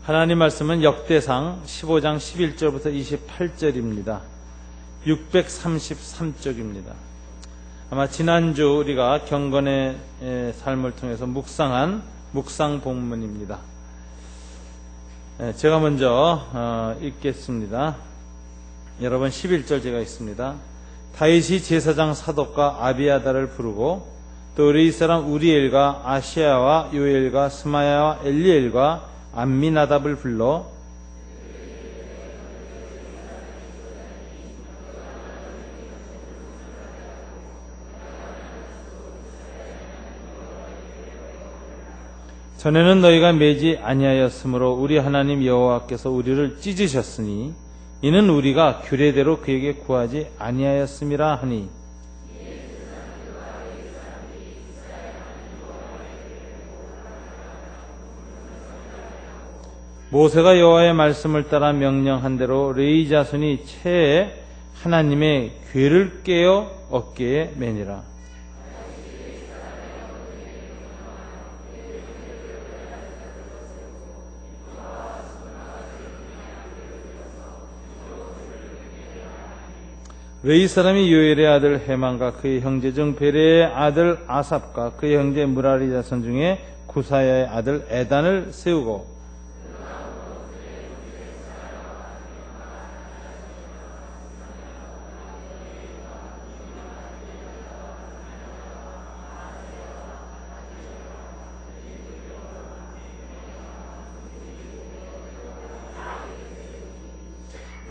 하나님 말씀은 역대상 15장 11절부터 28절입니다. 633쪽입니다. 아마 지난주 우리가 경건의 삶을 통해서 묵상한 묵상 본문입니다. 제가 먼저 읽겠습니다. 여러분 11절 제가 읽습니다. 다윗이 제사장 사독과 아비아다를 부르고 또 의리 사람 우리엘과 아시야와 요엘과 스마야와 엘리엘과 암미나답을 불러 전에는 너희가 매지 아니하였으므로 우리 하나님 여호와께서 우리를 찢으셨으니 이는 우리가 규례대로 그에게 구하지 아니하였음이라 하니 모세가 여호와의 말씀을 따라 명령한 대로 레위 자손이 채에 하나님의 궤를 깨어 어깨에 매니라. 레위 사람이 요엘의 아들 헤만과 그의 형제 중 베레의 아들 아삽과 그의 형제 무라리 자손 중에 구사야의 아들 에단을 세우고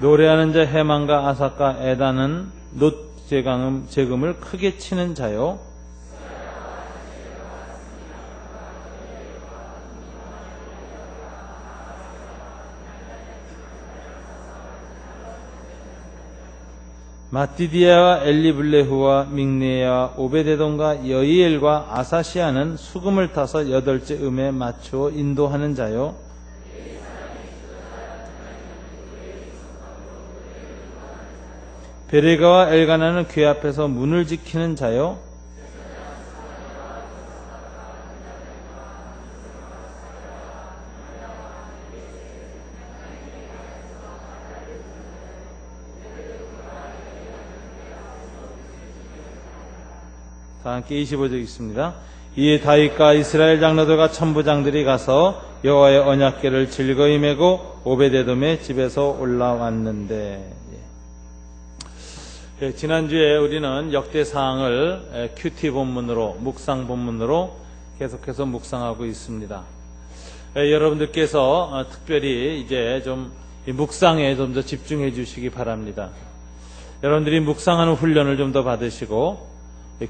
노래하는 자 헤만과 아삭과 에단은 놋 재금을 크게 치는 자요. 마띠디아와 엘리블레후와 믹네야와 오베데돔과 여이엘과 아사시아는 수금을 타서 8째 음에 맞추어 인도하는 자요. 베레가와 엘가나는 궤 앞에서 문을 지키는 자요. 다 함께 25절 있습니다. 이에 다윗과 이스라엘 장로들과 천부장들이 가서 여호와의 언약궤를 즐거이 메고 오베데돔의 집에서 올라왔는데 지난주에 우리는 역대사항을 큐티 본문으로 묵상 본문으로 계속해서 묵상하고 있습니다. 여러분들께서 특별히 이제 좀 묵상에 좀 더 집중해 주시기 바랍니다. 여러분들이 묵상하는 훈련을 좀 더 받으시고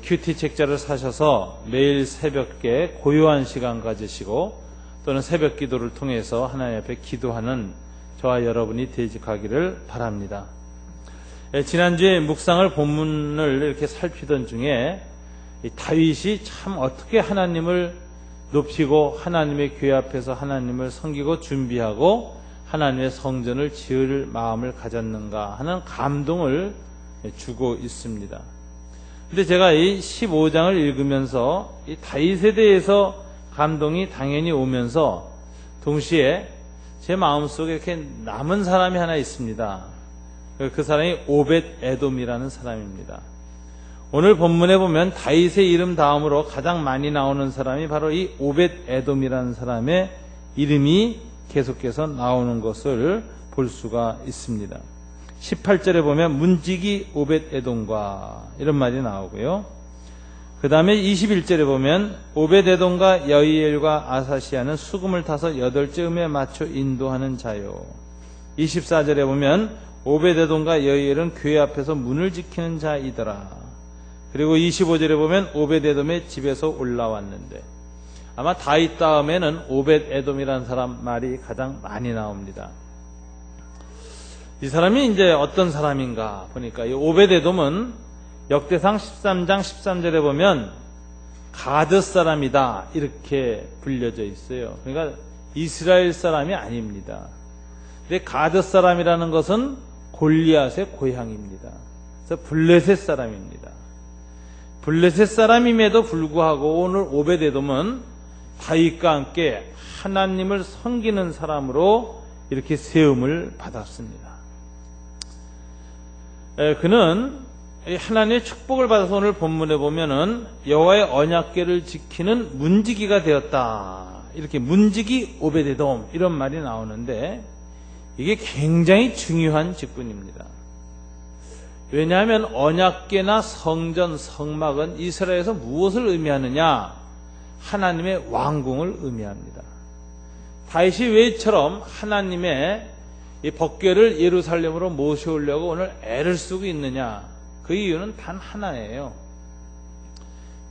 큐티 책자를 사셔서 매일 새벽에 고요한 시간 가지시고 또는 새벽 기도를 통해서 하나님 앞에 기도하는 저와 여러분이 되직하기를 바랍니다. 지난주에 묵상을 본문을 이렇게 살피던 중에 다윗이 참 어떻게 하나님을 높이고 하나님의 궤 앞에서 하나님을 섬기고 준비하고 하나님의 성전을 지을 마음을 가졌는가 하는 감동을 주고 있습니다. 근데 제가 이 15장을 읽으면서 이 다윗에 대해서 감동이 당연히 오면서 동시에 제 마음속에 이렇게 남은 사람이 하나 있습니다. 그 사람이 오벳 에돔이라는 사람입니다. 오늘 본문에 보면 다윗의 이름 다음으로 가장 많이 나오는 사람이 바로 이 오벳 에돔이라는 사람의 이름이 계속해서 나오는 것을 볼 수가 있습니다. 18절에 보면 문지기 오벳 에돔과 이런 말이 나오고요. 그 다음에 21절에 보면 오벳 에돔과 여이엘과 아사시아는 수금을 타서 8째 음에 맞춰 인도하는 자요. 24절에 보면 오베데돔과 여이엘은 궤 앞에서 문을 지키는 자이더라. 그리고 25절에 보면 오베데돔의 집에서 올라왔는데 아마 다윗 다음에는 오벳에돔이라는 사람 말이 가장 많이 나옵니다. 이 사람이 이제 어떤 사람인가 보니까 이 오벳에돔은 역대상 13장 13절에 보면 가드 사람이다 이렇게 불려져 있어요. 그러니까 이스라엘 사람이 아닙니다. 근데 가드 사람이라는 것은 골리앗의 고향입니다. 그래서 블레셋 사람입니다. 블레셋 사람임에도 불구하고 오늘 오벳에돔은 다윗과 함께 하나님을 섬기는 사람으로 이렇게 세움을 받았습니다. 그는 하나님의 축복을 받아서 오늘 본문에 보면은 여호와의 언약궤를 지키는 문지기가 되었다. 이렇게 문지기 오베데돔 이런 말이 나오는데 이게 굉장히 중요한 직분입니다. 왜냐하면 언약궤나 성전, 성막은 이스라엘에서 무엇을 의미하느냐? 하나님의 왕궁을 의미합니다. 다윗이 왜 이처럼 하나님의 이 법궤를 예루살렘으로 모셔오려고 오늘 애를 쓰고 있느냐? 그 이유는 단 하나예요.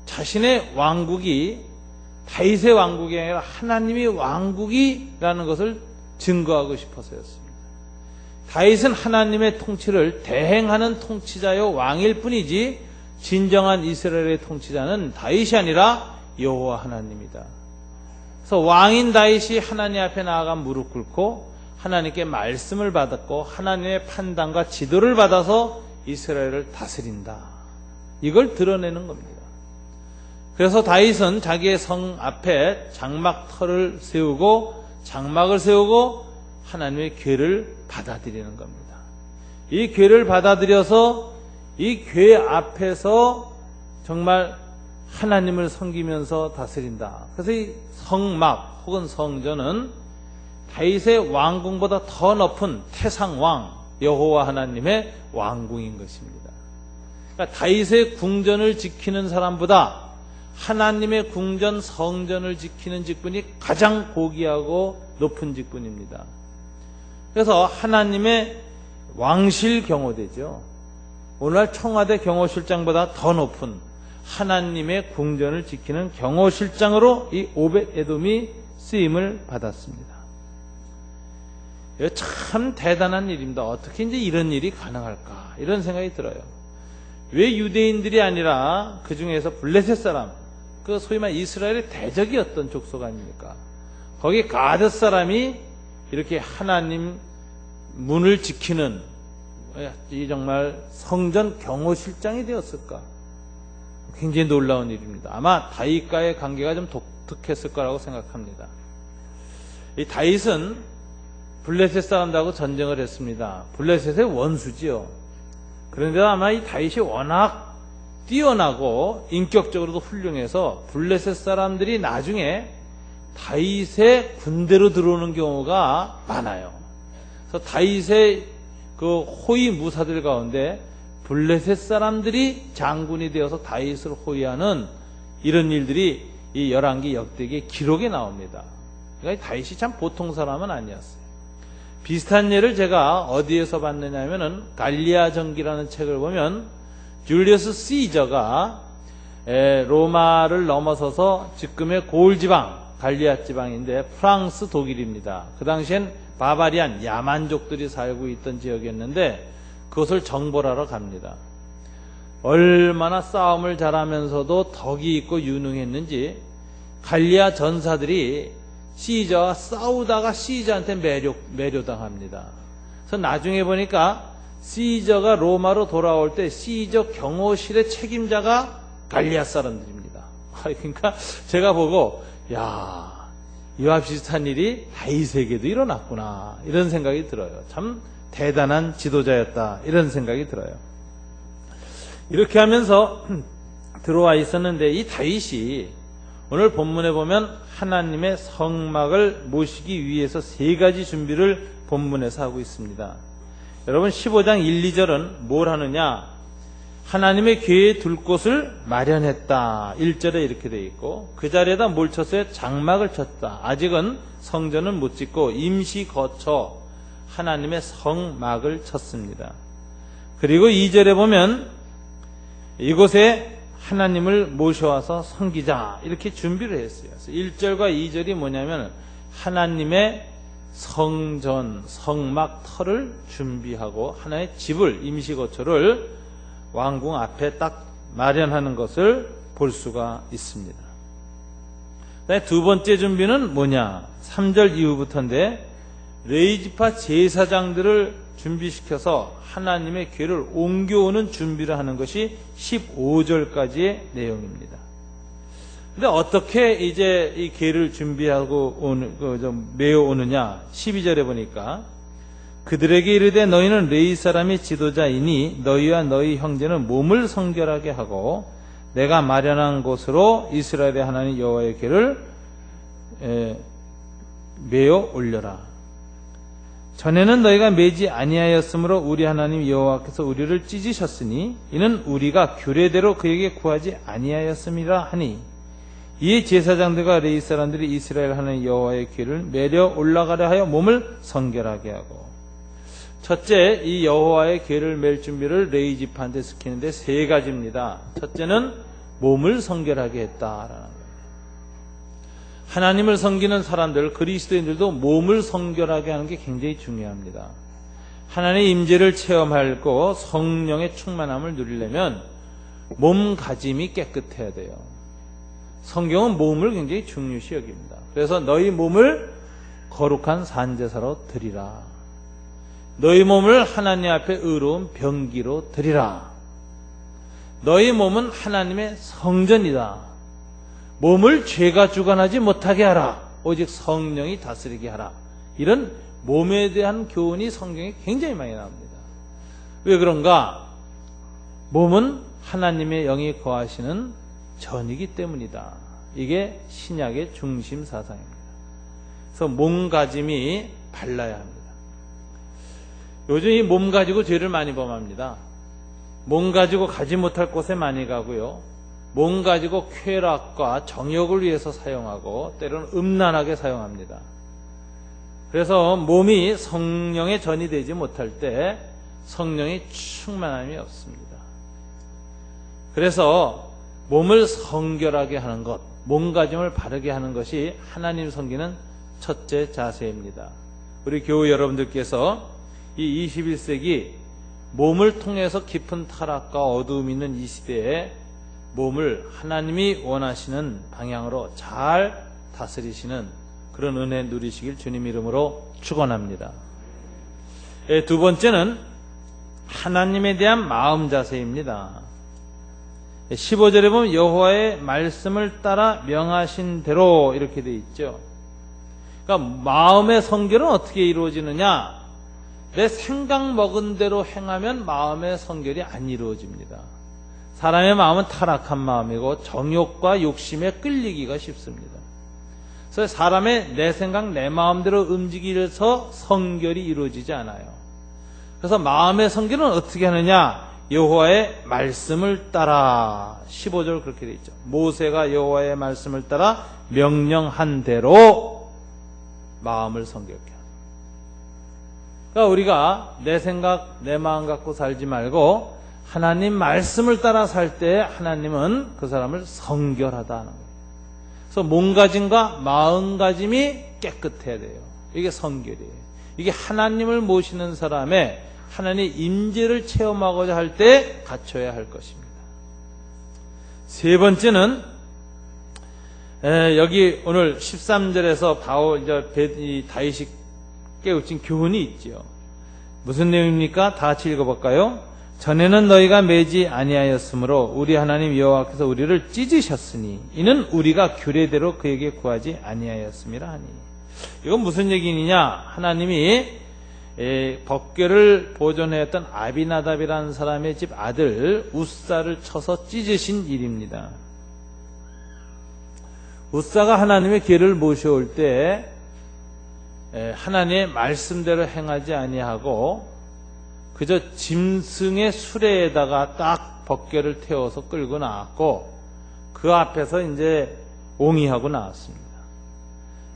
자신의 왕국이 다윗의 왕국이 아니라 하나님의 왕국이라는 것을 증거하고 싶어서였습니다. 다윗은 하나님의 통치를 대행하는 통치자요 왕일 뿐이지 진정한 이스라엘의 통치자는 다윗이 아니라 여호와 하나님이다. 그래서 왕인 다윗이 하나님 앞에 나아가 무릎 꿇고 하나님께 말씀을 받았고 하나님의 판단과 지도를 받아서 이스라엘을 다스린다. 이걸 드러내는 겁니다. 그래서 다윗은 자기의 성 앞에 장막터를 세우고 장막을 세우고 하나님의 궤를 받아들이는 겁니다. 이 궤를 받아들여서 이 궤 앞에서 정말 하나님을 섬기면서 다스린다. 그래서 이 성막 혹은 성전은 다윗의 왕궁보다 더 높은 태상왕 여호와 하나님의 왕궁인 것입니다. 그러니까 다윗의 궁전을 지키는 사람보다 하나님의 궁전 성전을 지키는 직분이 가장 고귀하고 높은 직분입니다. 그래서 하나님의 왕실 경호대죠. 오늘날 청와대 경호실장보다 더 높은 하나님의 궁전을 지키는 경호실장으로 이 오벳에돔이 쓰임을 받았습니다. 이거 참 대단한 일입니다. 어떻게 이제 이런 일이 가능할까? 이런 생각이 들어요. 왜 유대인들이 아니라 그 중에서 블레셋 사람, 그 소위 말 이스라엘의 대적이었던 족속 아닙니까? 거기 가드 사람이 이렇게 하나님 문을 지키는 이 정말 성전 경호실장이 되었을까? 굉장히 놀라운 일입니다. 아마 다윗과의 관계가 좀 독특했을 거라고 생각합니다. 이 다윗은 블레셋 사람들하고 전쟁을 했습니다. 블레셋의 원수지요. 그런데 아마 이 다윗이 워낙 뛰어나고 인격적으로도 훌륭해서 블레셋 사람들이 나중에 다윗의 군대로 들어오는 경우가 많아요. 그래서 다윗의 그 호위 무사들 가운데 블레셋 사람들이 장군이 되어서 다윗을 호위하는 이런 일들이 이 열왕기 역대기의 기록에 나옵니다. 그러니까 다윗이 참 보통 사람은 아니었어요. 비슷한 예를 제가 어디에서 봤느냐 하면은 갈리아 전기라는 책을 보면 줄리어스 시저가 로마를 넘어서서 지금의 고을 지방, 갈리아 지방인데 프랑스 독일입니다. 그 당시엔 바바리안 야만족들이 살고 있던 지역이었는데 그것을 정벌하러 갑니다. 얼마나 싸움을 잘하면서도 덕이 있고 유능했는지 갈리아 전사들이 시저와 싸우다가 시저한테 매료당합니다. 그래서 나중에 보니까 시저가 로마로 돌아올 때 시저 경호실의 책임자가 갈리아 사람들입니다. 그러니까 제가 보고 이와 비슷한 일이 다윗에게도 일어났구나 이런 생각이 들어요. 참 대단한 지도자였다 이런 생각이 들어요. 이렇게 하면서 들어와 있었는데 이 다윗이 오늘 본문에 보면 하나님의 성막을 모시기 위해서 세 가지 준비를 본문에서 하고 있습니다. 여러분 15장 1, 2절은 뭘 하느냐? 하나님의 궤에 둘 곳을 마련했다. 1절에 이렇게 되어 있고 그 자리에다 뭘 쳤어요? 장막을 쳤다. 아직은 성전은 못 짓고 임시 거처 하나님의 성막을 쳤습니다. 그리고 2절에 보면 이곳에 하나님을 모셔와서 섬기자 이렇게 준비를 했어요. 그래서 1절과 2절이 뭐냐면 하나님의 성전, 성막 터를 준비하고 하나의 집을, 임시거처를 왕궁 앞에 딱 마련하는 것을 볼 수가 있습니다. 두 번째 준비는 뭐냐? 3절 이후부터인데 레위지파 제사장들을 준비시켜서 하나님의 궤를 옮겨오는 준비를 하는 것이 15절까지의 내용입니다. 근데 어떻게 이제 이 궤를 준비하고 좀 메어 오느냐? 12절에 보니까 그들에게 이르되 너희는 레위 사람의 지도자이니 너희와 너희 형제는 몸을 성결하게 하고 내가 마련한 곳으로 이스라엘의 하나님 여호와의 궤를 메어 올려라. 전에는 너희가 매지 아니하였으므로 우리 하나님 여호와께서 우리를 찢으셨으니 이는 우리가 규례대로 그에게 구하지 아니하였음이라 하니 이에 제사장들과 레위 사람들이 이스라엘 하나님 여호와의 궤를 메려 올라가려 하여 몸을 성결하게 하고 첫째, 이 여호와의 궤를 맬 준비를 레위 지파한테 시키는데 세 가지입니다. 첫째는 몸을 성결하게 했다라는 거예요. 하나님을 섬기는 사람들, 그리스도인들도 몸을 성결하게 하는 게 굉장히 중요합니다. 하나님의 임재를 체험하고 성령의 충만함을 누리려면 몸가짐이 깨끗해야 돼요. 성경은 몸을 굉장히 중요시 여깁니다. 그래서 너희 몸을 거룩한 산제사로 드리라. 너희 몸을 하나님 앞에 의로운 병기로 드리라. 너희 몸은 하나님의 성전이다. 몸을 죄가 주관하지 못하게 하라. 오직 성령이 다스리게 하라. 이런 몸에 대한 교훈이 성경에 굉장히 많이 나옵니다. 왜 그런가? 몸은 하나님의 영이 거하시는 전이기 때문이다. 이게 신약의 중심 사상입니다. 그래서 몸가짐이 발라야 합니다. 요즘 이 몸 가지고 죄를 많이 범합니다. 몸 가지고 가지 못할 곳에 많이 가고요. 몸 가지고 쾌락과 정욕을 위해서 사용하고 때로는 음란하게 사용합니다. 그래서 몸이 성령의 전이 되지 못할 때 성령의 충만함이 없습니다. 그래서 몸을 성결하게 하는 것, 몸가짐을 바르게 하는 것이 하나님 섬기는 첫째 자세입니다. 우리 교우 여러분들께서 이 21세기 몸을 통해서 깊은 타락과 어두움이 있는 이 시대에 몸을 하나님이 원하시는 방향으로 잘 다스리시는 그런 은혜 누리시길 주님 이름으로 축원합니다. 두 번째는 하나님에 대한 마음 자세입니다. 15절에 보면 여호와의 말씀을 따라 명하신 대로 이렇게 되어 있죠. 그러니까 마음의 성결은 어떻게 이루어지느냐? 내 생각 먹은 대로 행하면 마음의 성결이 안 이루어집니다. 사람의 마음은 타락한 마음이고 정욕과 욕심에 끌리기가 쉽습니다. 그래서 사람의 내 생각 내 마음대로 움직이면서 성결이 이루어지지 않아요. 그래서 마음의 성결은 어떻게 하느냐? 여호와의 말씀을 따라 15절 그렇게 되어 있죠. 모세가 여호와의 말씀을 따라 명령한 대로 마음을 성결케 합니다. 그러니까 우리가 내 생각 내 마음 갖고 살지 말고 하나님 말씀을 따라 살 때 하나님은 그 사람을 성결하다 하는 거예요. 그래서 몸가짐과 마음가짐이 깨끗해야 돼요. 이게 성결이에요. 이게 하나님을 모시는 사람의 하나님의 임재를 체험하고자 할 때 갖춰야 할 것입니다. 세 번째는 여기 오늘 13절에서 다윗이 깨우친 교훈이 있죠. 무슨 내용입니까? 다 같이 읽어볼까요? 전에는 너희가 매지 아니하였으므로 우리 하나님 여호와께서 우리를 찢으셨으니 이는 우리가 규례대로 그에게 구하지 아니하였음이라 하니. 이건 무슨 얘기냐? 하나님이 법궤를 보존했던 아비나답이라는 사람의 집 아들 우사를 쳐서 찢으신 일입니다. 우사가 하나님의 궤를 모셔올 때 하나님의 말씀대로 행하지 아니하고 그저 짐승의 수레에다가 딱 법궤를 태워서 끌고 나왔고 그 앞에서 이제 옹이하고 나왔습니다.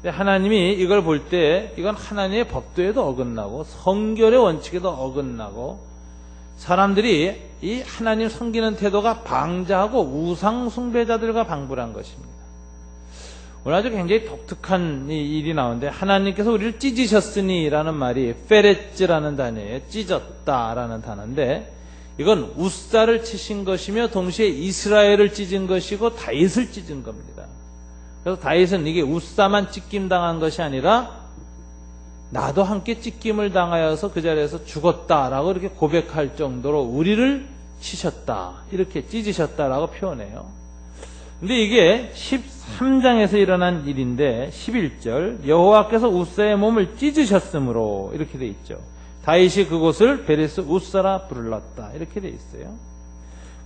근데 하나님이 이걸 볼 때 이건 하나님의 법도에도 어긋나고 성결의 원칙에도 어긋나고 사람들이 이 하나님 섬기는 태도가 방자하고 우상 숭배자들과 방불한 것입니다. 오늘 아주 굉장히 독특한 일이 나오는데 하나님께서 우리를 찢으셨으니 라는 말이 페레츠라는 단어예요. 찢었다라는 단어인데 이건 우사를 치신 것이며 동시에 이스라엘을 찢은 것이고 다윗을 찢은 겁니다. 그래서 다윗은 이게 우사만 찢김 당한 것이 아니라 나도 함께 찢김을 당하여서 그 자리에서 죽었다라고 이렇게 고백할 정도로 우리를 치셨다 이렇게 찢으셨다라고 표현해요. 근데 이게 13장에서 일어난 일인데 11절 여호와께서 우사의 몸을 찢으셨으므로 이렇게 돼 있죠. 다윗이 그곳을 베레스 우사라 불렀다 이렇게 돼 있어요.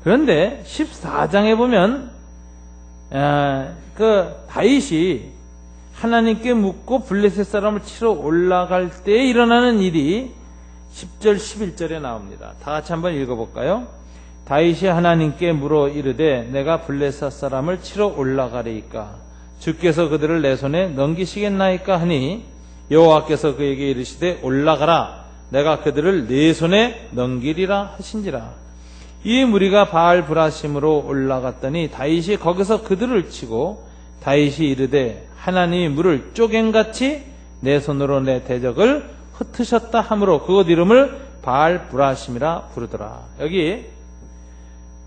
그런데 14장에 보면 다윗이 하나님께 묻고 블레셋 사람을 치러 올라갈 때 일어나는 일이 10절 11절에 나옵니다. 다 같이 한번 읽어볼까요? 다윗이 하나님께 물어 이르되 내가 블레셋 사람을 치러 올라가리이까 주께서 그들을 내 손에 넘기시겠나이까 하니 여호와께서 그에게 이르시되 올라가라 내가 그들을 네 손에 넘기리라 하신지라. 이 무리가 바알 브라심으로 올라갔더니 다윗이 거기서 그들을 치고 다윗이 이르되 하나님이 물을 쪼갱같이 내 손으로 내 대적을 흩으셨다 하므로 그곳 이름을 바알 브라심이라 부르더라. 여기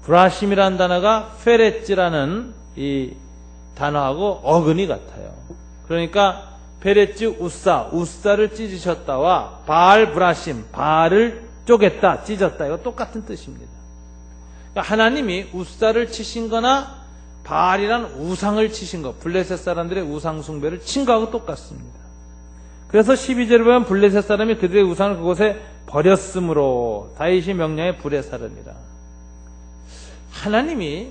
브라심이라는 단어가 페레츠라는 이 단어하고 어근이 같아요. 그러니까 페레츠 우사를 찢으셨다와 바알 브라심, 바알을 쪼갰다, 찢었다, 이거 똑같은 뜻입니다. 그러니까 하나님이 우사를 치신 거나 바알이란 우상을 치신 것, 블레셋 사람들의 우상 숭배를 친 거하고 똑같습니다. 그래서 12절에 보면 블레셋 사람이 그들의 우상을 그곳에 버렸으므로 다윗이 명령에 불에 사르니라. 하나님이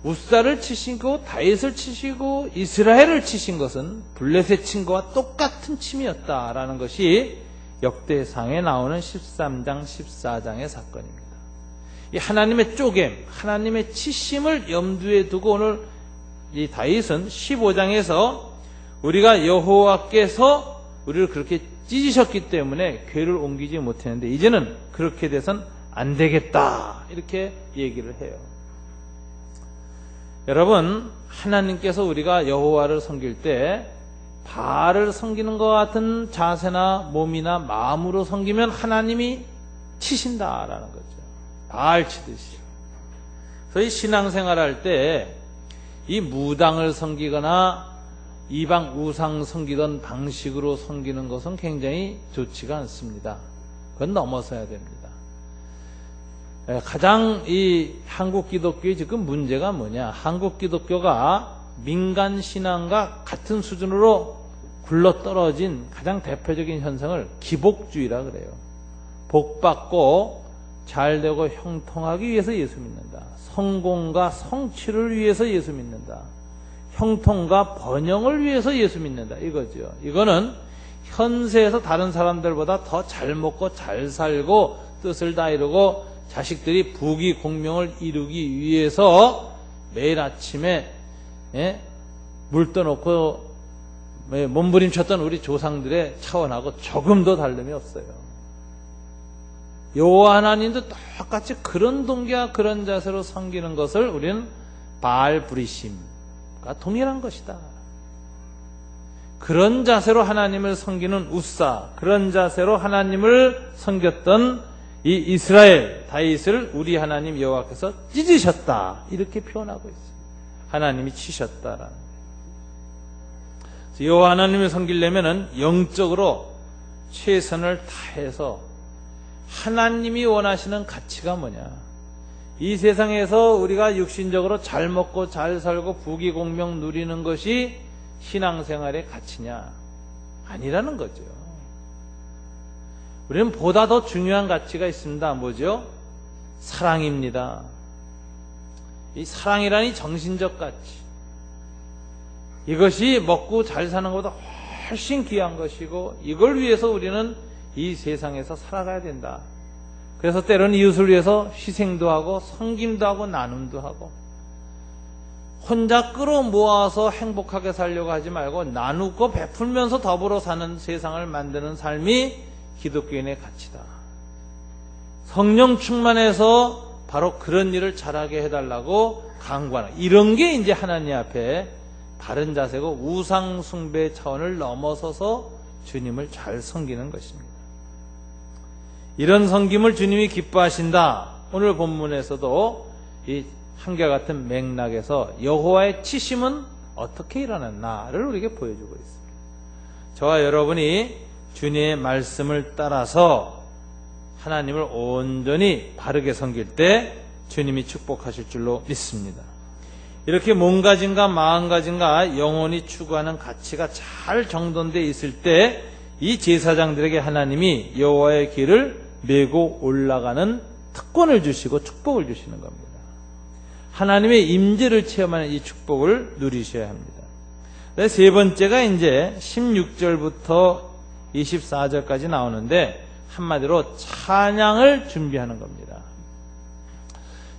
우사를 치신 거, 다윗을 치시고 이스라엘을 치신 것은 블레셋 친 거와 똑같은 침이었다라는 것이 역대상에 나오는 13장, 14장의 사건입니다. 이 하나님의 쪼갰, 하나님의 치심을 염두에 두고 오늘 이 다윗은 15장에서 우리가 여호와께서 우리를 그렇게 찢으셨기 때문에 궤를 옮기지 못했는데 이제는 그렇게 돼선 안 되겠다 이렇게 얘기를 해요. 여러분, 하나님께서 우리가 여호와를 섬길 때 바알을 섬기는 것 같은 자세나 몸이나 마음으로 섬기면 하나님이 치신다라는 거죠. 바알 치듯이. 그래서 이 신앙생활 할 때 이 무당을 섬기거나 이방 우상 섬기던 방식으로 섬기는 것은 굉장히 좋지가 않습니다. 그건 넘어서야 됩니다. 가장 이 한국 기독교의 지금 문제가 뭐냐? 한국 기독교가 민간 신앙과 같은 수준으로 굴러떨어진 가장 대표적인 현상을 기복주의라 그래요. 복받고 잘되고 형통하기 위해서 예수 믿는다. 성공과 성취를 위해서 예수 믿는다. 형통과 번영을 위해서 예수 믿는다. 이거죠. 이거는 현세에서 다른 사람들보다 더 잘 먹고 잘 살고 뜻을 다 이루고 자식들이 부귀 공명을 이루기 위해서 매일 아침에 물 떠놓고 몸부림쳤던 우리 조상들의 차원하고 조금도 다름이 없어요. 여호와 하나님도 똑같이 그런 동기와 그런 자세로 섬기는 것을 우리는 바알 브리심과 동일한 것이다. 그런 자세로 하나님을 섬기는 우사, 그런 자세로 하나님을 섬겼던 이 이스라엘 다윗을 우리 하나님 여호와께서 찢으셨다 이렇게 표현하고 있어요. 하나님이 치셨다라는 거예요. 여호와 하나님을 섬기려면은 영적으로 최선을 다해서 하나님이 원하시는 가치가 뭐냐? 이 세상에서 우리가 육신적으로 잘 먹고 잘 살고 부귀공명 누리는 것이 신앙생활의 가치냐? 아니라는 거죠. 우리는 보다 더 중요한 가치가 있습니다. 뭐죠? 사랑입니다. 이 사랑이라니 정신적 가치. 이것이 먹고 잘 사는 것보다 훨씬 귀한 것이고 이걸 위해서 우리는 이 세상에서 살아가야 된다. 그래서 때로는 이웃을 위해서 희생도 하고 섬김도 하고 나눔도 하고 혼자 끌어모아서 행복하게 살려고 하지 말고 나누고 베풀면서 더불어 사는 세상을 만드는 삶이 기독교인의 가치다. 성령 충만해서 바로 그런 일을 잘하게 해달라고 강구하는 이런 게 이제 하나님 앞에 바른 자세고 우상 숭배 차원을 넘어서서 주님을 잘 섬기는 것입니다. 이런 섬김을 주님이 기뻐하신다. 오늘 본문에서도 이 한결같은 맥락에서 여호와의 치심은 어떻게 일어났나를 우리에게 보여주고 있습니다. 저와 여러분이 주님의 말씀을 따라서 하나님을 온전히 바르게 섬길 때 주님이 축복하실 줄로 믿습니다. 이렇게 몸가짐과 마음가짐과 영혼이 추구하는 가치가 잘 정돈되어 있을 때 이 제사장들에게 하나님이 여호와의 길을 메고 올라가는 특권을 주시고 축복을 주시는 겁니다. 하나님의 임재를 체험하는 이 축복을 누리셔야 합니다. 세 번째가 이제 16절부터 24절까지 나오는데 한마디로 찬양을 준비하는 겁니다.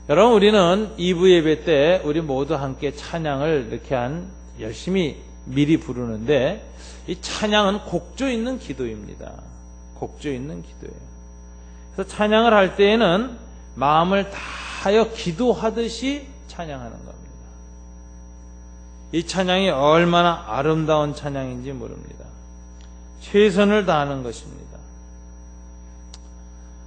여러분, 우리는 2부 예배 때 우리 모두 함께 찬양을 이렇게 열심히 미리 부르는데 이 찬양은 곡조 있는 기도입니다. 곡조 있는 기도예요. 그래서 찬양을 할 때에는 마음을 다하여 기도하듯이 찬양하는 겁니다. 이 찬양이 얼마나 아름다운 찬양인지 모릅니다. 최선을 다하는 것입니다.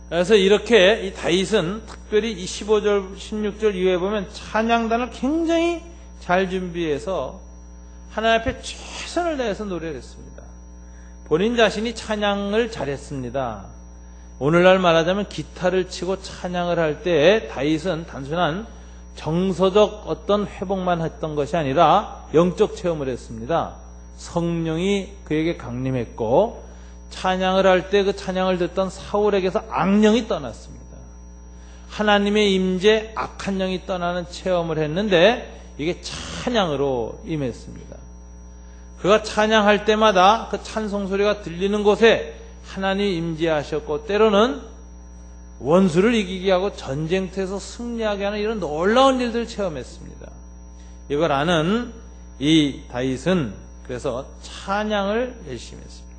그래서 이렇게 이 다윗은 특별히 이 15절, 16절 이후에 보면 찬양단을 굉장히 잘 준비해서 하나님 앞에 최선을 다해서 노래를 했습니다. 본인 자신이 찬양을 잘했습니다. 오늘날 말하자면 기타를 치고 찬양을 할 때 다윗은 단순한 정서적 어떤 회복만 했던 것이 아니라 영적 체험을 했습니다. 성령이 그에게 강림했고 찬양을 할 때 그 찬양을 듣던 사울에게서 악령이 떠났습니다. 하나님의 임재, 악한 영이 떠나는 체험을 했는데 이게 찬양으로 임했습니다. 그가 찬양할 때마다 그 찬송 소리가 들리는 곳에 하나님이 임재하셨고 때로는 원수를 이기게 하고 전쟁터에서 승리하게 하는 이런 놀라운 일들을 체험했습니다. 이걸 아는 이 다윗은 그래서 찬양을 열심히 했습니다.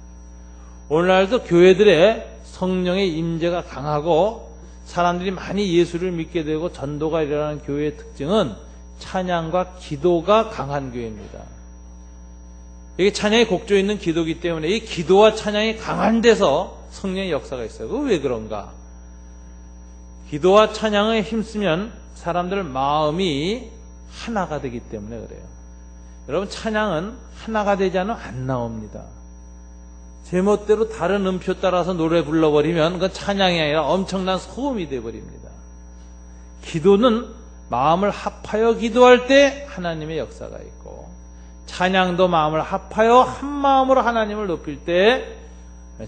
오늘날도 교회들의 성령의 임재가 강하고 사람들이 많이 예수를 믿게 되고 전도가 일어나는 교회의 특징은 찬양과 기도가 강한 교회입니다. 이게 찬양이 곡조 있는 기도이기 때문에 이 기도와 찬양이 강한 데서 성령의 역사가 있어요. 왜 그런가? 기도와 찬양에 힘쓰면 사람들 마음이 하나가 되기 때문에 그래요. 여러분, 찬양은 하나가 되지 않으면 안 나옵니다. 제멋대로 다른 음표 따라서 노래 불러버리면 그건 찬양이 아니라 엄청난 소음이 되어버립니다. 기도는 마음을 합하여 기도할 때 하나님의 역사가 있고 찬양도 마음을 합하여 한 마음으로 하나님을 높일 때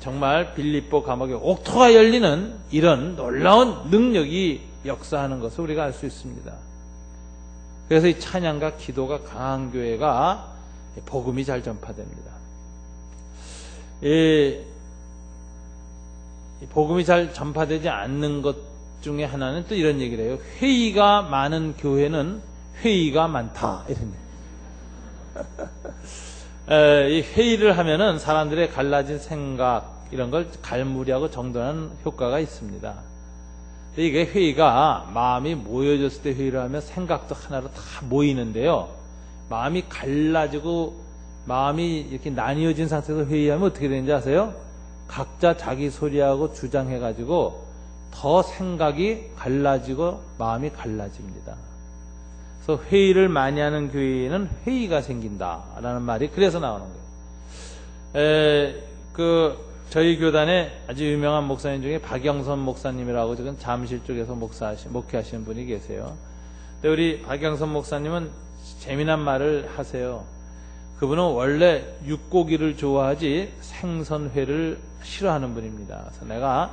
정말 빌립보 감옥에 옥토가 열리는 이런 놀라운 능력이 역사하는 것을 우리가 알 수 있습니다. 그래서 이 찬양과 기도가 강한 교회가 복음이 잘 전파됩니다. 이 복음이 잘 전파되지 않는 것 중에 하나는 또 이런 얘기를 해요. 회의가 많은 교회는 회의가 많다, 이런 얘기. 이 회의를 하면은 사람들의 갈라진 생각 이런 걸 갈무리하고 정돈하는 효과가 있습니다. 근데 이게 회의가 마음이 모여졌을 때 회의를 하면 생각도 하나로 다 모이는데요. 마음이 갈라지고 마음이 이렇게 나뉘어진 상태에서 회의하면 어떻게 되는지 아세요? 각자 자기 소리하고 주장해가지고 더 생각이 갈라지고 마음이 갈라집니다. 그래서 회의를 많이 하는 교회에는 회의가 생긴다라는 말이 그래서 나오는 거예요. 저희 교단에 아주 유명한 목사님 중에 박영선 목사님이라고 지금 잠실 쪽에서 목회하시는 분이 계세요. 근데 우리 박영선 목사님은 재미난 말을 하세요. 그분은 원래 육고기를 좋아하지 생선회를 싫어하는 분입니다. 그래서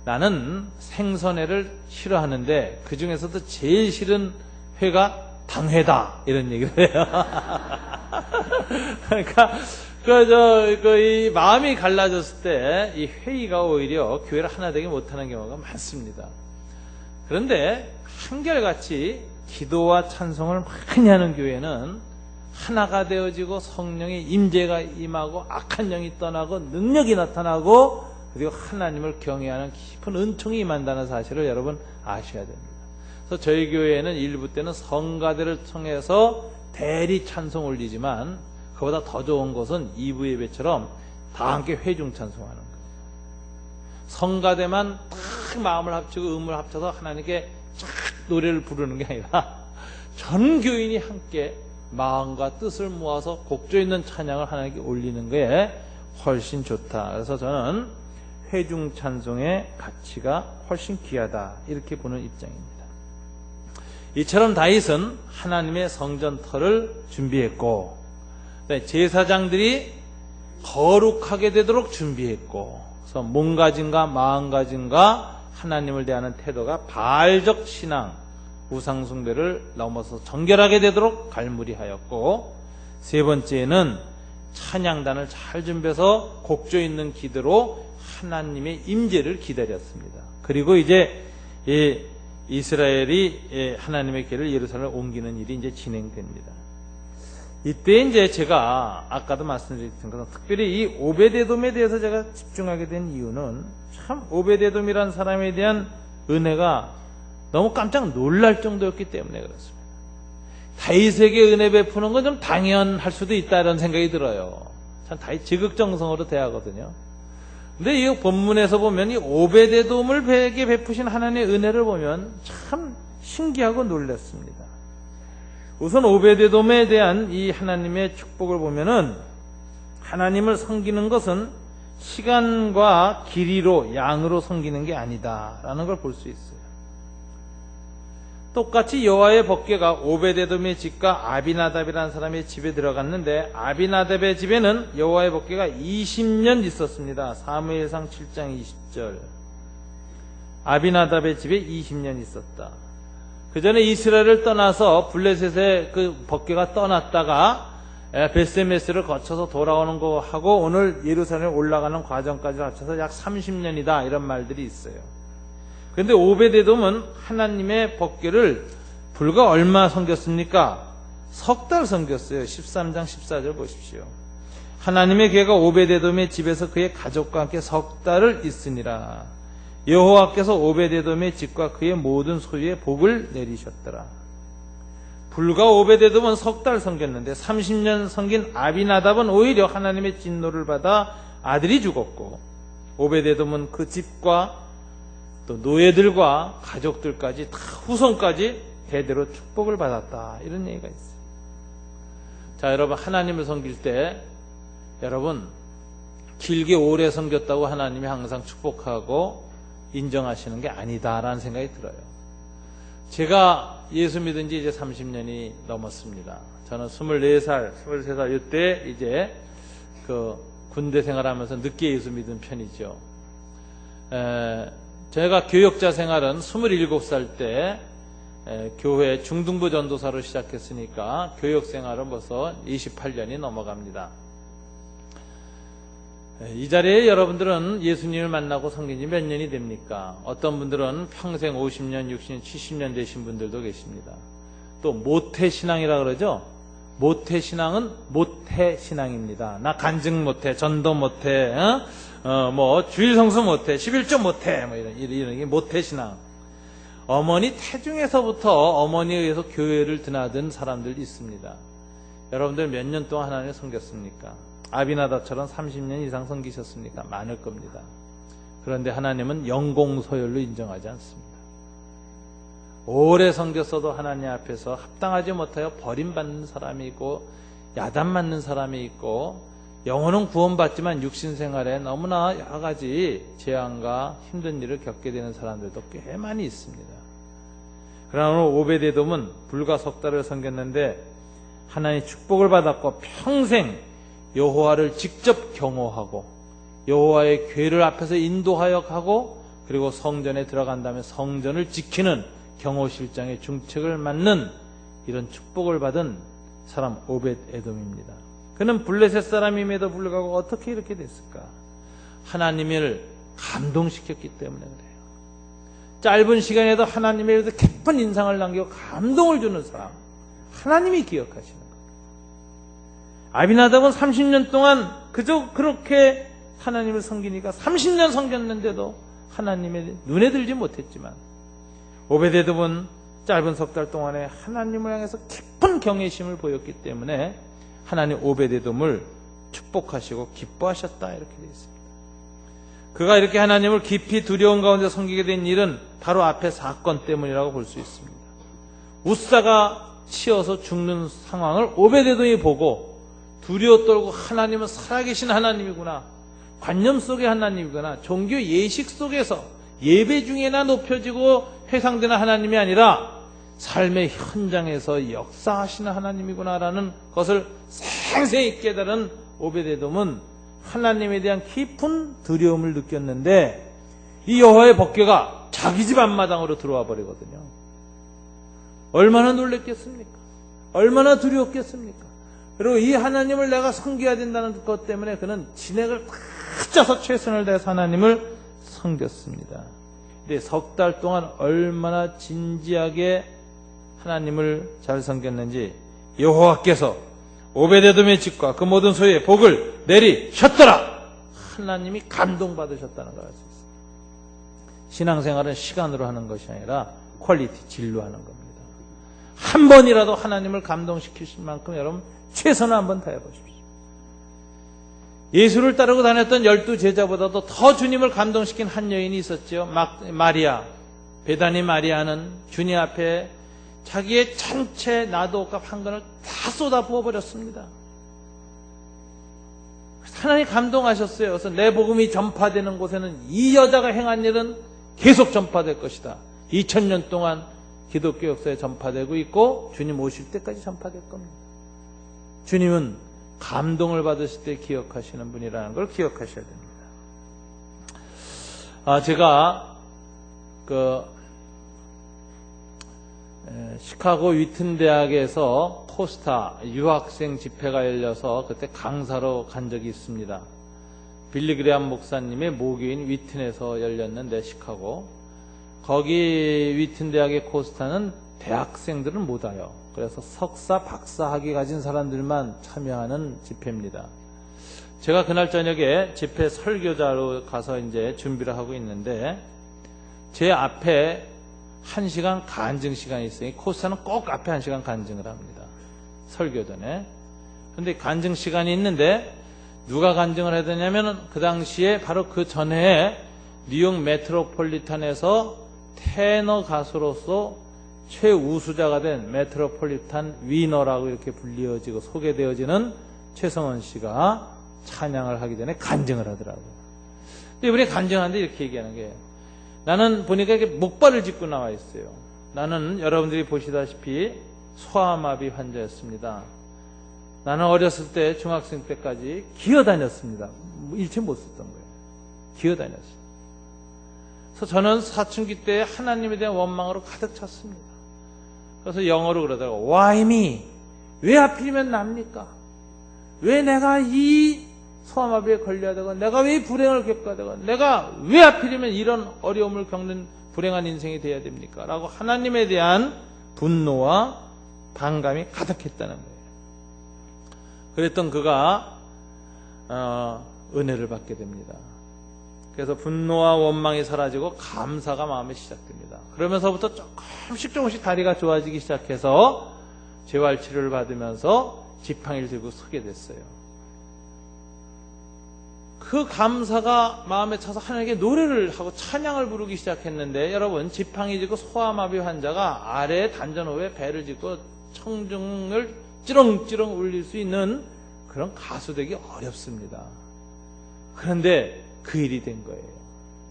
나는 생선회를 싫어하는데 그 중에서도 제일 싫은 회가 당회다, 이런 얘기를 해요. 그러니까 이 마음이 갈라졌을 때 이 회의가 오히려 교회를 하나 되게 못하는 경우가 많습니다. 그런데 한결같이 기도와 찬송을 많이 하는 교회는 하나가 되어지고 성령의 임재가 임하고 악한 영이 떠나고 능력이 나타나고 그리고 하나님을 경외하는 깊은 은총이 임한다는 사실을 여러분 아셔야 됩니다. 그래서 저희 교회에는 일부 때는 성가대를 통해서 대리 찬송 올리지만 그보다 더 좋은 것은 2부 예배처럼 다 함께 회중 찬송하는 거예요. 성가대만 딱 마음을 합치고 음을 합쳐서 하나님께 쫙 노래를 부르는 게 아니라 전 교인이 함께 마음과 뜻을 모아서 곡조 있는 찬양을 하나님께 올리는 게 훨씬 좋다. 그래서 저는 회중 찬송의 가치가 훨씬 귀하다, 이렇게 보는 입장입니다. 이처럼 다윗은 하나님의 성전터를 준비했고 제사장들이 거룩하게 되도록 준비했고, 그래서 몸가짐과 마음가짐과 하나님을 대하는 태도가 바알적 신앙, 우상숭배를 넘어서 정결하게 되도록 갈무리하였고, 세 번째는 찬양단을 잘 준비해서 곡조 있는 기도로 하나님의 임재를 기다렸습니다. 그리고 이제 이스라엘이 하나님의 길을 예루살렘을 옮기는 일이 이제 진행됩니다. 이때 이제 제가 아까도 말씀드렸던 것처럼 특별히 이 오베데돔에 대해서 제가 집중하게 된 이유는 참 오베데돔이라는 사람에 대한 은혜가 너무 깜짝 놀랄 정도였기 때문에 그렇습니다. 다윗에게 은혜 베푸는 건 좀 당연할 수도 있다 이런 생각이 들어요. 참 다윗 지극정성으로 대하거든요. 근데 이 본문에서 보면 이 오베데돔에게 베푸신 하나님의 은혜를 보면 참 신기하고 놀랐습니다. 우선 오베데돔에 대한 이 하나님의 축복을 보면은 하나님을 섬기는 것은 시간과 길이로 양으로 섬기는 게 아니다라는 걸 볼 수 있어요. 똑같이 여호와의 법궤가 오베데돔의 집과 아비나답이라는 사람의 집에 들어갔는데, 아비나답의 집에는 여호와의 법궤가 20년 있었습니다. 사무엘상 7장 20절. 아비나답의 집에 20년 있었다. 그 전에 이스라엘을 떠나서 블레셋의 그 법궤가 떠났다가 베스메스를 거쳐서 돌아오는 거 하고 오늘 예루살렘에 올라가는 과정까지 합쳐서 약 30년이다 이런 말들이 있어요. 그런데 오베데돔은 하나님의 법궤를 불과 얼마 섬겼습니까? 석 달 섬겼어요. 13장 14절 보십시오. 하나님의 궤가 오베데돔의 집에서 그의 가족과 함께 석 달을 있으니라. 여호와께서 오베데돔의 집과 그의 모든 소유에 복을 내리셨더라. 불과 오베데돔은 석 달 섬겼는데 30년 섬긴 아비나답은 오히려 하나님의 진노를 받아 아들이 죽었고, 오베데돔은 그 집과 또 노예들과 가족들까지 다 후손까지 대대로 축복을 받았다 이런 얘기가 있어요. 자, 여러분 하나님을 섬길 때 여러분 길게 오래 섬겼다고 하나님이 항상 축복하고 인정하시는 게 아니다라는 생각이 들어요. 제가 예수 믿은 지 이제 30년이 넘었습니다. 저는 24살, 23살 이때 이제 그 군대 생활하면서 늦게 예수 믿은 편이죠. 제가 교역자 생활은 27살 때 교회 중등부 전도사로 시작했으니까 교역 생활은 벌써 28년이 넘어갑니다. 이 자리에 여러분들은 예수님을 만나고 섬긴 지 몇 년이 됩니까? 어떤 분들은 평생 50년, 60년, 70년 되신 분들도 계십니다. 또 모태신앙이라 그러죠? 모태신앙은 모태신앙입니다. 나 간증 못해, 전도 못해, 뭐 주일 성수 못해, 11조 못해, 뭐 이런 게 모태신앙. 어머니 태중에서부터 어머니에 의해서 교회를 드나든 사람들이 있습니다. 여러분들 몇 년 동안 하나님을 섬겼습니까? 아비나답처럼 30년 이상 섬기셨습니까? 많을 겁니다. 그런데 하나님은 영공서열로 인정하지 않습니다. 오래 섬겼어도 하나님 앞에서 합당하지 못하여 버림받는 사람이 있고 야단 맞는 사람이 있고, 영혼은 구원받지만 육신생활에 너무나 여러 가지 재앙과 힘든 일을 겪게 되는 사람들도 꽤 많이 있습니다. 그러나 오늘 오베데돔은 불과 석 달을 섬겼는데 하나님의 축복을 받았고 평생 여호와를 직접 경호하고 여호와의 궤를 앞에서 인도하여 가고, 그리고 성전에 들어간 다음에 성전을 지키는 경호실장의 중책을 맡는 이런 축복을 받은 사람 오벳에돔입니다. 그는 블레셋 사람임에도 불구하고 어떻게 이렇게 됐을까? 하나님을 감동시켰기 때문에 그래요. 짧은 시간에도 하나님에 대해서 깊은 인상을 남기고 감동을 주는 사람, 하나님이 기억하시는 거예요. 아비나답은 30년 동안 그저 그렇게 하나님을 섬기니까 30년 섬겼는데도 하나님의 눈에 들지 못했지만, 오베데돔은 짧은 석 달 동안에 하나님을 향해서 깊은 경외심을 보였기 때문에 하나님 오베데돔을 축복하시고 기뻐하셨다 이렇게 되어 있습니다. 그가 이렇게 하나님을 깊이 두려운 가운데 섬기게 된 일은 바로 앞의 사건 때문이라고 볼 수 있습니다. 우사가 치어서 죽는 상황을 오베데돔이 보고 두려워 떨고 하나님은 살아계신 하나님이구나, 관념 속의 하나님이구나, 종교 예식 속에서 예배 중에나 높여지고 회상되는 하나님이 아니라 삶의 현장에서 역사하시는 하나님이구나라는 것을 생생히 깨달은 오베데돔은 하나님에 대한 깊은 두려움을 느꼈는데 이 여호와의 법궤가 자기 집 앞마당으로 들어와 버리거든요. 얼마나 놀랬겠습니까? 얼마나 두려웠겠습니까? 그리고 이 하나님을 내가 섬겨야 된다는 것 때문에 그는 진액을 다 짜서 최선을 다해서 하나님을 섬겼습니다. 근데 석 달 동안 얼마나 진지하게 하나님을 잘 섬겼는지 여호와께서 오베데돔의 집과 그 모든 소유에 복을 내리셨더라. 하나님이 감동받으셨다는 걸 알 수 있습니다. 신앙생활은 시간으로 하는 것이 아니라 퀄리티, 질로 하는 겁니다. 한 번이라도 하나님을 감동시키실 만큼 여러분 최선을 한번 다해보십시오. 예수를 따르고 다녔던 12제자보다도 더 주님을 감동시킨 한 여인이 있었죠. 마리아. 베다니 마리아는 주님 앞에 자기의 전체 나도값 한 건을 다 쏟아 부어버렸습니다. 하나님 감동하셨어요. 그래서 내 복음이 전파되는 곳에는 이 여자가 행한 일은 계속 전파될 것이다. 2000년 동안 기독교 역사에 전파되고 있고 주님 오실 때까지 전파될 겁니다. 주님은 감동을 받으실 때 기억하시는 분이라는 걸 기억하셔야 됩니다. 제가 시카고 위튼 대학에서 코스타 유학생 집회가 열려서 그때 강사로 간 적이 있습니다. 빌리 그레함 목사님의 모교인 위튼에서 열렸는데 시카고 거기 위튼 대학의 코스타는 대학생들은 못 와요. 그래서 석사, 박사 학위 가진 사람들만 참여하는 집회입니다. 제가 그날 저녁에 집회 설교자로 가서 이제 준비를 하고 있는데 제 앞에 1시간 간증 시간이 있으니 코스타는 꼭 앞에 1시간 간증을 합니다. 설교 전에. 그런데 간증 시간이 있는데 누가 간증을 해야 되냐면 그 당시에 바로 그 전에 뉴욕 메트로폴리탄에서 테너 가수로서 최우수자가 된 메트로폴리탄 위너라고 이렇게 불리어지고 소개되어지는 최성원 씨가 찬양을 하기 전에 간증을 하더라고요. 근데 이분이 간증하는데 이렇게 얘기하는 거예요. 나는 보니까 이렇게 목발을 짚고 나와 있어요. 나는 여러분들이 보시다시피 소아마비 환자였습니다. 나는 어렸을 때 중학생 때까지 기어다녔습니다. 일체 못 썼던 거예요. 기어다녔어요. 그래서 저는 사춘기 때 하나님에 대한 원망으로 가득 찼습니다. 그래서 영어로 그러더라고요. Why me? 왜 하필이면 납니까? 왜 내가 이 소아마비에 걸려야 되고 내가 왜 이 불행을 겪어야 되고 내가 왜 하필이면 이런 어려움을 겪는 불행한 인생이 돼야 됩니까? 라고 하나님에 대한 분노와 반감이 가득했다는 거예요. 그랬던 그가 은혜를 받게 됩니다. 그래서 분노와 원망이 사라지고 감사가 마음에 시작됩니다. 그러면서부터 조금씩 다리가 좋아지기 시작해서 재활치료를 받으면서 지팡이를 들고 서게 됐어요. 그 감사가 마음에 차서 하나님께 노래를 하고 찬양을 부르기 시작했는데 여러분 지팡이 짚고 소아마비 환자가 아래에 단전호에 배를 짚고 청중을 찌렁찌렁 울릴 수 있는 그런 가수 되기 어렵습니다. 그런데 그 일이 된 거예요.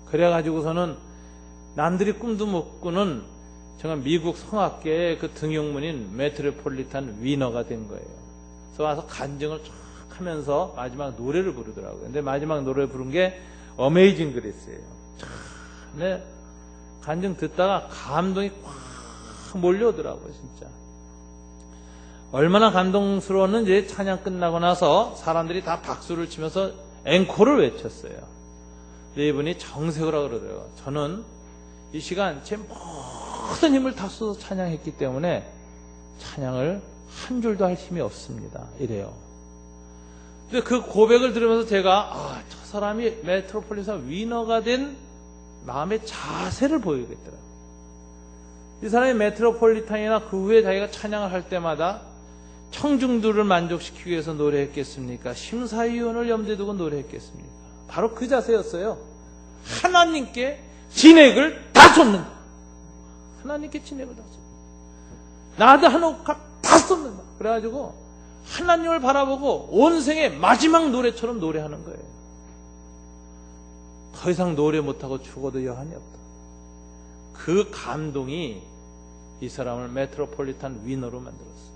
그래가지고서는 남들이 꿈도 못 꾸는 정말 미국 성악계의 그 등용문인 메트로폴리탄 위너가 된 거예요. 그래서 와서 간증을 쫙 하면서 마지막 노래를 부르더라고요. 근데 마지막 노래를 부른 게 어메이징 그레이스예요. 네, 간증 듣다가 감동이 꽉 몰려오더라고요, 진짜. 얼마나 감동스러웠는지 찬양 끝나고 나서 사람들이 다 박수를 치면서 앵콜을 외쳤어요. 근데 이분이 정색을 하고 그러더라고요. 저는 이 시간 제 모든 힘을 다 쏟아서 찬양했기 때문에 찬양을 한 줄도 할 힘이 없습니다. 이래요. 근데 그 고백을 들으면서 제가 저 사람이 메트로폴리탄 위너가 된 마음의 자세를 보이겠더라고요. 이 사람이 메트로폴리탄이나 그 후에 자기가 찬양을 할 때마다 청중들을 만족시키기 위해서 노래했겠습니까? 심사위원을 염두에 두고 노래했겠습니까? 바로 그 자세였어요. 하나님께 진액을 다 쏟는다. 하나님께 진액을 다 쏟는다. 나도 한 옥합 다 쏟는다. 그래가지고 하나님을 바라보고 온 생의 마지막 노래처럼 노래하는 거예요. 더 이상 노래 못하고 죽어도 여한이 없다. 그 감동이 이 사람을 메트로폴리탄 위너로 만들었어요.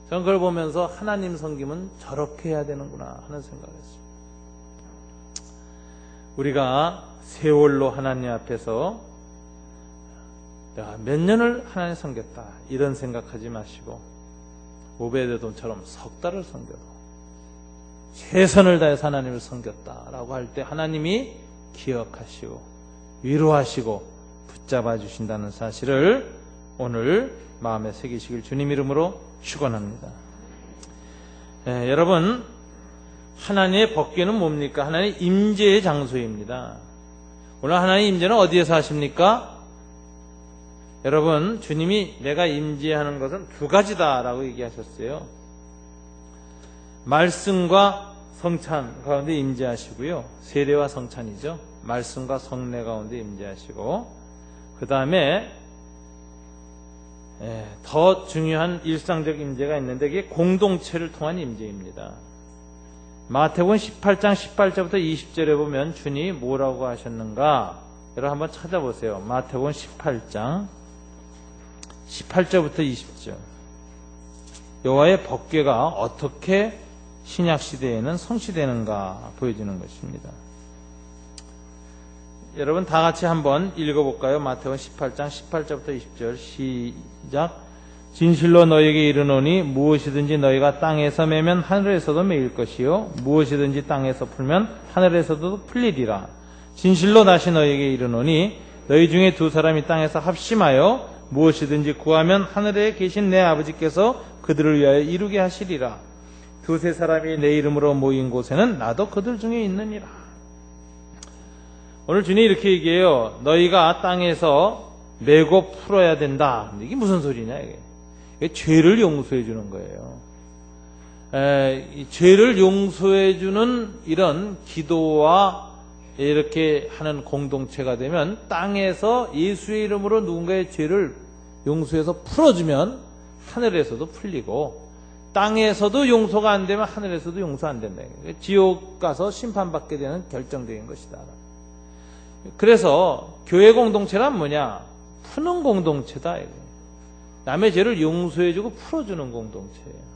저는 그걸 보면서 하나님 섬기면 저렇게 해야 되는구나 하는 생각을 했습니다. 우리가 세월로 하나님 앞에서 내가 몇 년을 하나님 섬겼다 이런 생각하지 마시고 오베데돔처럼 석 달을 섬겨도 최선을 다해서 하나님을 섬겼다라고 할 때 하나님이 기억하시고 위로하시고 붙잡아 주신다는 사실을 오늘 마음에 새기시길 주님 이름으로 축원합니다. 여러분, 하나님의 법궤는 뭡니까? 하나님의 임재의 장소입니다. 오늘 하나님의 임재는 어디에서 하십니까? 여러분, 주님이 내가 임재하는 것은 두 가지다라고 얘기하셨어요. 말씀과 성찬 가운데 임재하시고요. 세례와 성찬이죠. 말씀과 성례 가운데 임재하시고, 그 다음에 더 중요한 일상적 임재가 있는데 그게 공동체를 통한 임재입니다. 마태복음 18장 18절부터 20절에 보면 주님이 뭐라고 하셨는가 여러분 한번 찾아보세요. 마태복음 18장 18절부터 20절. 여호와의 법궤가 어떻게 신약시대에는 성취되는가 보여주는 것입니다. 여러분 다 같이 한번 읽어볼까요? 마태복음 18장 18절부터 20절 시작. 진실로 너에게 이르노니 무엇이든지 너희가 땅에서 매면 하늘에서도 매일 것이요 무엇이든지 땅에서 풀면 하늘에서도 풀리리라. 진실로 다시 너에게 이르노니 너희 중에 두 사람이 땅에서 합심하여 무엇이든지 구하면 하늘에 계신 내 아버지께서 그들을 위하여 이루게 하시리라. 두세 사람이 내 이름으로 모인 곳에는 나도 그들 중에 있느니라. 오늘 주님이 이렇게 얘기해요. 너희가 땅에서 메고 풀어야 된다. 이게 무슨 소리냐 이게. 죄를 용서해 주는 거예요. 이 죄를 용서해 주는 이런 기도와 이렇게 하는 공동체가 되면 땅에서 예수의 이름으로 누군가의 죄를 용서해서 풀어주면 하늘에서도 풀리고 땅에서도 용서가 안 되면 하늘에서도 용서 안 된다. 지옥 가서 심판받게 되는 결정적인 것이다. 그래서 교회 공동체란 뭐냐? 푸는 공동체다. 남의 죄를 용서해주고 풀어주는 공동체예요.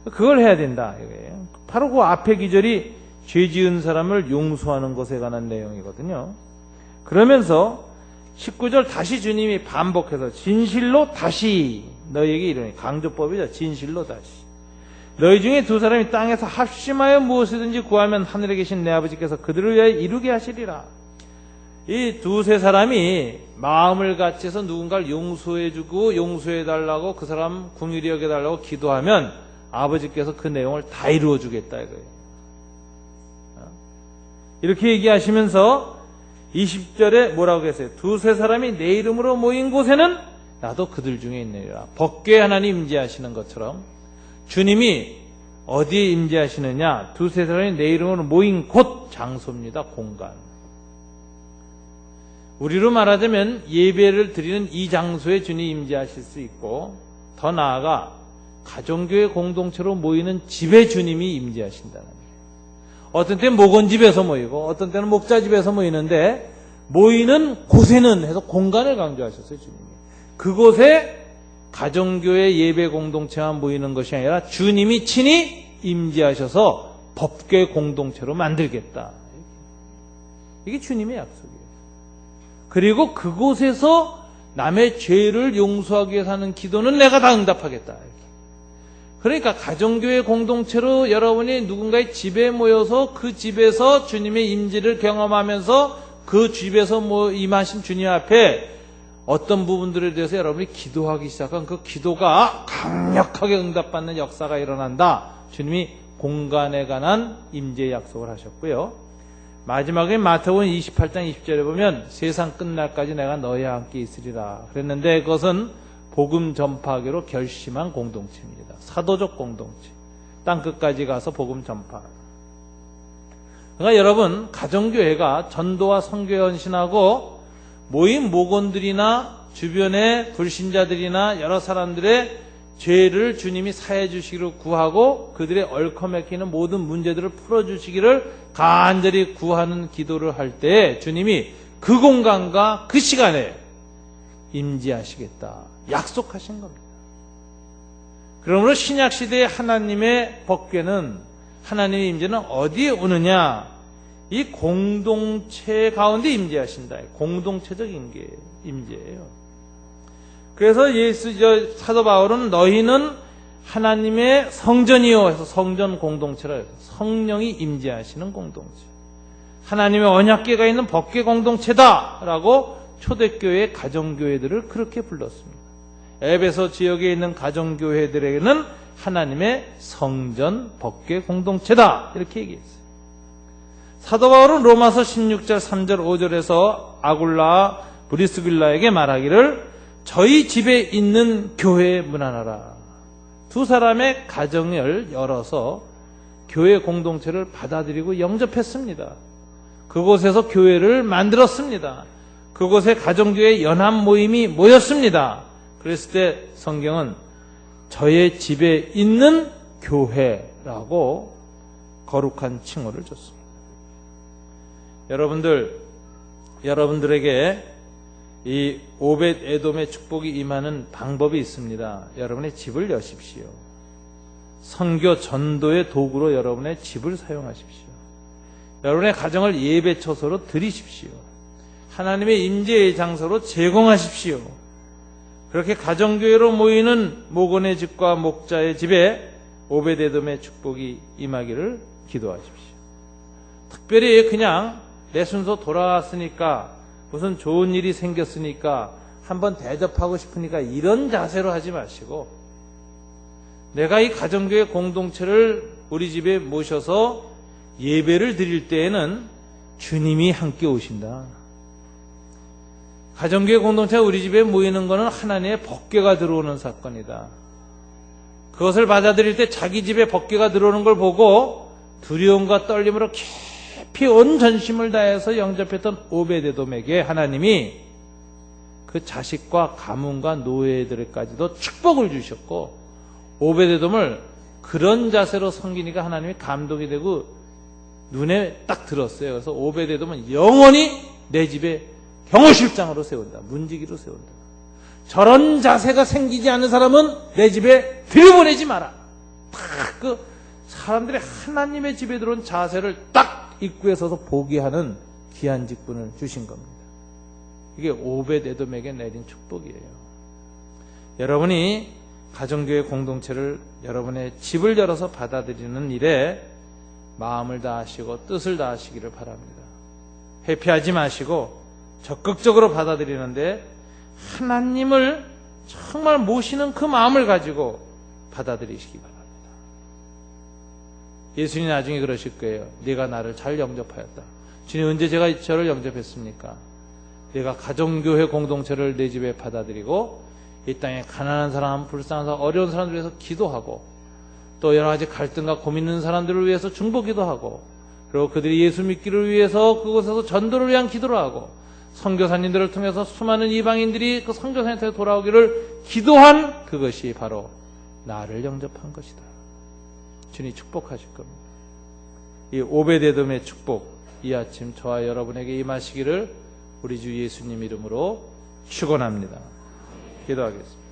그걸 해야 된다. 이거예요. 바로 그 앞에 기절이 죄 지은 사람을 용서하는 것에 관한 내용이거든요. 그러면서 19절 다시 주님이 반복해서 진실로 다시 너희에게 이르노니 강조법이죠. 진실로 다시 너희 중에 두 사람이 땅에서 합심하여 무엇이든지 구하면 하늘에 계신 내 아버지께서 그들을 위하여 이루게 하시리라. 이 두세 사람이 마음을 같이해서 누군가를 용서해주고 용서해달라고 그 사람 긍휼히 여겨달라고 기도하면 아버지께서 그 내용을 다 이루어주겠다 이거예요. 이렇게 얘기하시면서 20절에 뭐라고 했어요? 두세 사람이 내 이름으로 모인 곳에는 나도 그들 중에 있느니라. 법궤에 하나님 임재하시는 것처럼 주님이 어디에 임재하시느냐? 두세 사람이 내 이름으로 모인 곳 장소입니다. 공간. 우리로 말하자면 예배를 드리는 이 장소에 주님이 임재하실 수 있고 더 나아가 가정교회 공동체로 모이는 집에 주님이 임재하신다는 거예요. 어떤 때는 목원집에서 모이고 어떤 때는 목자집에서 모이는데 모이는 곳에는 해서 공간을 강조하셨어요. 주님이. 그곳에 가정교회 예배 공동체만 모이는 것이 아니라 주님이 친히 임재하셔서 법궤 공동체로 만들겠다. 이게 주님의 약속이에요. 그리고 그곳에서 남의 죄를 용서하기 위해서 하는 기도는 내가 다 응답하겠다. 그러니까 가정교회 공동체로 여러분이 누군가의 집에 모여서 그 집에서 주님의 임재를 경험하면서 그 집에서 임하신 주님 앞에 어떤 부분들에 대해서 여러분이 기도하기 시작한 그 기도가 강력하게 응답받는 역사가 일어난다. 주님이 공간에 관한 임재의 약속을 하셨고요. 마지막에 마태복음 28장 20절에 보면 세상 끝날까지 내가 너희와 함께 있으리라 그랬는데 그것은 복음 전파하기로 결심한 공동체입니다. 사도적 공동체. 땅끝까지 가서 복음 전파. 그러니까 여러분 가정교회가 전도와 선교 헌신하고 모인 목원들이나 주변의 불신자들이나 여러 사람들의 죄를 주님이 사해 주시기를 구하고 그들의 얽혀맥히는 모든 문제들을 풀어주시기를 간절히 구하는 기도를 할 때 주님이 그 공간과 그 시간에 임재하시겠다 약속하신 겁니다. 그러므로 신약시대의 하나님의 법궤는, 하나님의 임재는 어디에 오느냐? 이 공동체 가운데 임재하신다. 공동체적 임재예요. 그래서 사도 바울은 너희는 하나님의 성전이요 해서 성전 공동체라 해서 성령이 임재하시는 공동체, 하나님의 언약궤가 있는 법궤 공동체다라고 초대교회 가정교회들을 그렇게 불렀습니다. 에베소 지역에 있는 가정교회들에게는 하나님의 성전 법궤 공동체다 이렇게 얘기했어요. 사도 바울은 로마서 16절 3절 5절에서 아굴라 브리스길라에게 말하기를 저희 집에 있는 교회에 문안하라. 두 사람의 가정을 열어서 교회 공동체를 받아들이고 영접했습니다. 그곳에서 교회를 만들었습니다. 그곳에 가정교회 연합 모임이 모였습니다. 그랬을 때 성경은 저의 집에 있는 교회라고 거룩한 칭호를 줬습니다. 여러분들에게 이 오벳 에돔의 축복이 임하는 방법이 있습니다. 여러분의 집을 여십시오. 선교 전도의 도구로 여러분의 집을 사용하십시오. 여러분의 가정을 예배 처소로 드리십시오. 하나님의 임재의 장소로 제공하십시오. 그렇게 가정교회로 모이는 목원의 집과 목자의 집에 오벳 에돔의 축복이 임하기를 기도하십시오. 특별히 그냥 내 순서 돌아왔으니까, 무슨 좋은 일이 생겼으니까 한번 대접하고 싶으니까 이런 자세로 하지 마시고, 내가 이 가정교회 공동체를 우리 집에 모셔서 예배를 드릴 때에는 주님이 함께 오신다. 가정교회 공동체가 우리 집에 모이는 것은 하나님의 법궤가 들어오는 사건이다. 그것을 받아들일 때 자기 집에 법궤가 들어오는 걸 보고 두려움과 떨림으로 깊이 온 전심을 다해서 영접했던 오벳에돔에게 하나님이 그 자식과 가문과 노예들까지도 축복을 주셨고, 오벳에돔을 그런 자세로 섬기니까 하나님이 감동이 되고 눈에 딱 들었어요. 그래서 오벳에돔은 영원히 내 집에 경호실장으로 세운다. 문지기로 세운다. 저런 자세가 생기지 않는 사람은 내 집에 들여보내지 마라. 딱 그 사람들이 하나님의 집에 들어온 자세를 딱 입구에 서서 보게 하는 귀한 직분을 주신 겁니다. 이게 오벳에돔에게 내린 축복이에요. 여러분이 가정교회 공동체를, 여러분의 집을 열어서 받아들이는 일에 마음을 다하시고 뜻을 다하시기를 바랍니다. 회피하지 마시고 적극적으로 받아들이는데 하나님을 정말 모시는 그 마음을 가지고 받아들이시기 바랍니다. 예수님이 나중에 그러실 거예요. 네가 나를 잘 영접하였다. 주님, 언제 제가 저를 영접했습니까? 내가 가정교회 공동체를 내 집에 받아들이고 이 땅에 가난한 사람, 불쌍한 사람, 어려운 사람들을 위해서 기도하고, 또 여러 가지 갈등과 고민 있는 사람들을 위해서 중보기도 하고, 그리고 그들이 예수 믿기를 위해서 그곳에서 전도를 위한 기도를 하고, 선교사님들을 통해서 수많은 이방인들이 그 선교사님한테 돌아오기를 기도한 그것이 바로 나를 영접한 것이다. 주님 축복하실 겁니다. 이 오벳에돔의 축복, 이 아침 저와 여러분에게 임하시기를 우리 주 예수님 이름으로 축원합니다. 기도하겠습니다.